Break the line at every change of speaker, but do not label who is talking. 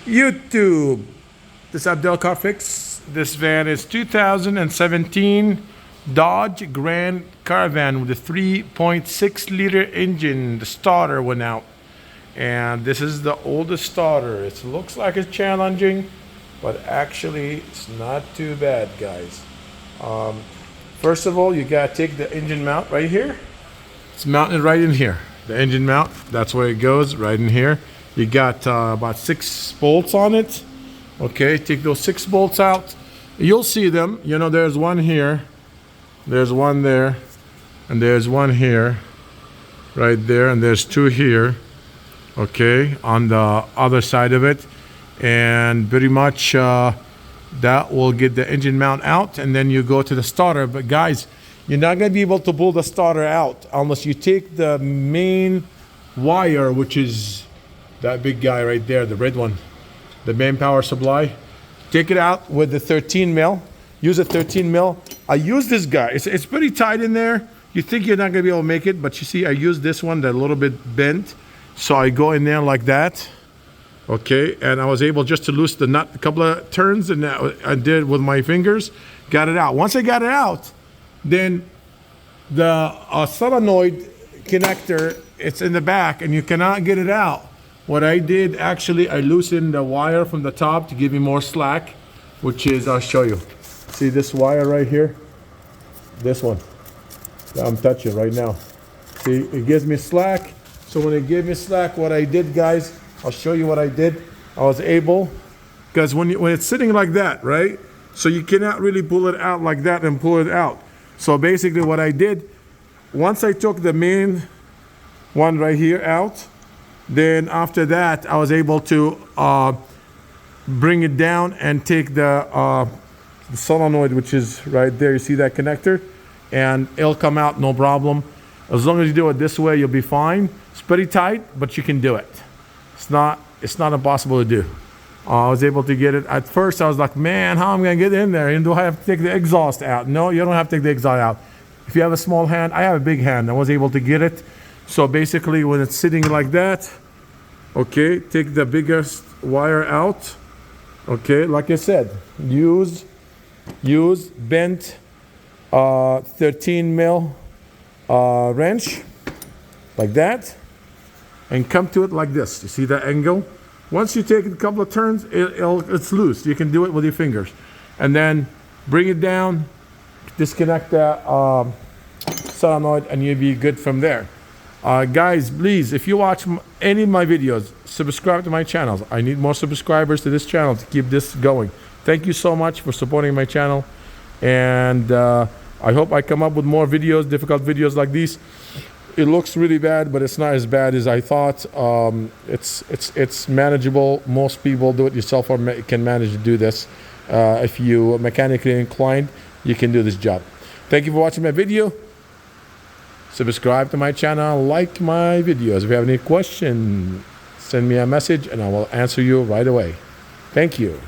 YouTube. This is Abdel Car Fix. This van is 2017 Dodge Grand Caravan with a 3.6 liter engine. The starter went out. And this is the oldest starter. It looks like it's challenging, but actually it's not too bad, guys. First of all, you gotta take the engine mount right here. It's mounted right in here. The engine mount, that's where it goes, right in here. You got about 6 bolts on it. Okay, take those 6 bolts out. You'll see them. You know, there's one here, there's one there, and there's one here, right there, and there's 2 here. Okay, on the other side of it, and pretty much that will get the engine mount out, and then you go to the starter. But guys, you're not going to be able to pull the starter out unless you take the main wire, which is that big guy right there, the red one, the main power supply. Take it out with the 13 mil. Use a 13 mil. I use this guy. It's pretty tight in there. You think you're not going to be able to make it, but you see I use this one that's a little bit bent. So I go in there like that. Okay, and I was able just to loosen the nut a couple of turns, and I did with my fingers, got it out. Once I got it out, then the solenoid connector, it's in the back and you cannot get it out. What I did, actually, I loosened the wire from the top to give me more slack, which is, I'll show you. See this wire right here? This one that I'm touching right now. See, it gives me slack. So when it gave me slack, what I did, guys, I'll show you what I did. I was able, because when it's sitting like that, right? So you cannot really pull it out like that and pull it out. So basically what I did, once I took the main one right here out, then after that, I was able to bring it down and take the solenoid, which is right there. You see that connector? And it'll come out, no problem. As long as you do it this way, you'll be fine. It's pretty tight, but you can do it. It's not impossible to do. I was able to get it. At first, I was like, man, how am I going to get in there? And do I have to take the exhaust out? No, you don't have to take the exhaust out. If you have a small hand, I have a big hand. I was able to get it. So basically, when it's sitting like that, okay, take the biggest wire out. Okay, like I said, use bent 13 mil wrench like that, and come to it like this. You see that angle? Once you take it a couple of turns, it's loose. You can do it with your fingers. And then bring it down, disconnect the solenoid, and you'll be good from there. Guys, please, if you watch any of my videos, subscribe to my channel. I need more subscribers to this channel to keep this going. Thank you so much for supporting my channel. And I hope I come up with more videos, difficult videos like these. It looks really bad, but it's not as bad as I thought. It's manageable. Most people do it yourself or can manage to do this. If you are mechanically inclined, you can do this job. Thank you for watching my video. Subscribe to my channel, like my videos. If you have any questions, send me a message and I will answer you right away. Thank you.